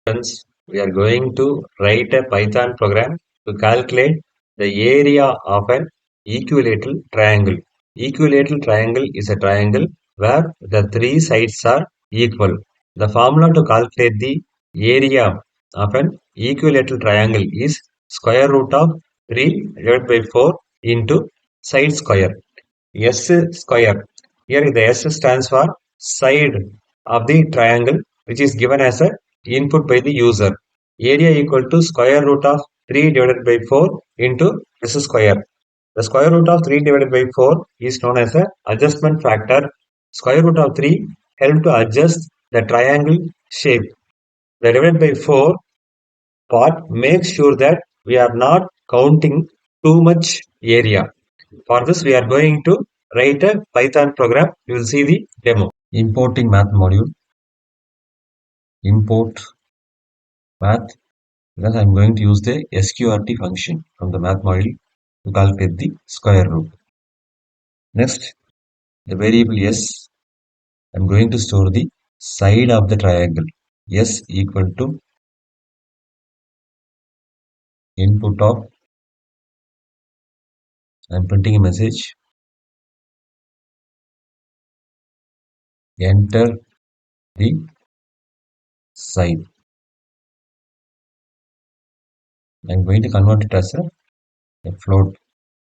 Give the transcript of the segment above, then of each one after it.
Friends, we are going to write a Python program to calculate the area of an equilateral triangle. Equilateral triangle is a triangle where the three sides are equal. The formula to calculate the area of an equilateral triangle is square root of 3 divided by 4 into side square. S square. Here the S stands for side of the triangle, which is given as a input by the user. Area equal to square root of 3 divided by 4 into S square. The square root of 3 divided by 4 is known as a adjustment factor. Square root of 3 help to adjust the triangle shape. The divided by 4 part makes sure that we are not counting too much area. For this, we are going to write a Python program. You will see the demo. Importing math module. Import math, because I am going to use the sqrt function from the math module to calculate the square root. Next, the variable s, I am going to store the side of the triangle. S equal to input of, I am printing a message, enter the side. I am going to convert it as a float,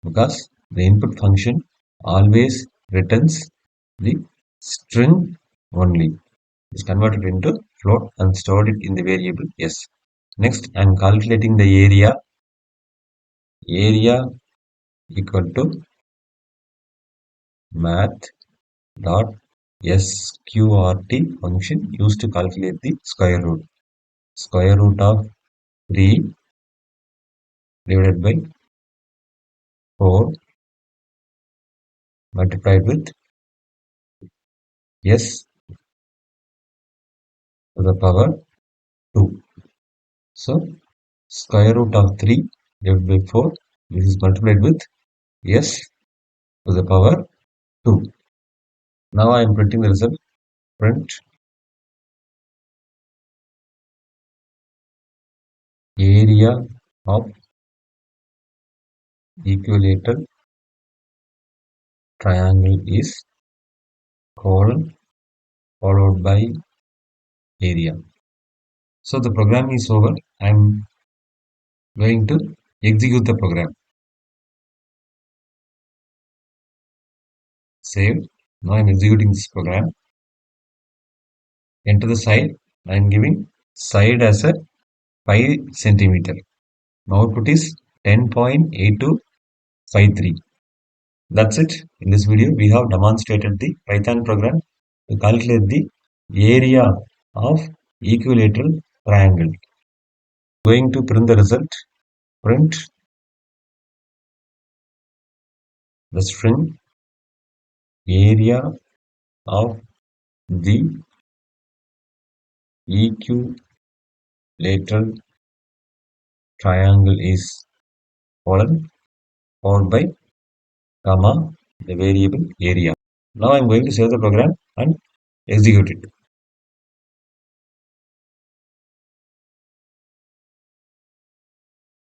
because the input function always returns the string only. It's converted into float and stored it in the variable s. Next, I am calculating the area. Area equal to math dot sqrt function used to calculate the square root. Square root of 3 divided by 4 multiplied with s to the power 2. So, square root of 3 divided by 4, this is multiplied with s to the power 2. Now I am printing the result. Print area of equilateral triangle is colon followed by area. So the program is over. I am going to execute the program. Save. Now I am executing this program. Enter the side. I am giving side as a 5 centimeter. Output is 10.8253. That's it. In this video, we have demonstrated the Python program to calculate the area of equilateral triangle. Going to print the result. Print the string area of the equilateral triangle is colon followed by comma the variable area. Now I am going to save the program and execute it.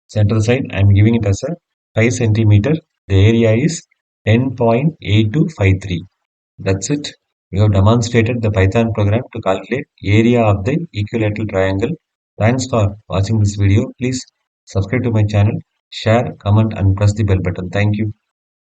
Center side, I am giving it as a 5 centimeter. The area is 10.8253. That's it. We have demonstrated the Python program to calculate area of the equilateral triangle. Thanks for watching this video. Please subscribe to my channel, share, comment and press the bell button. Thank you.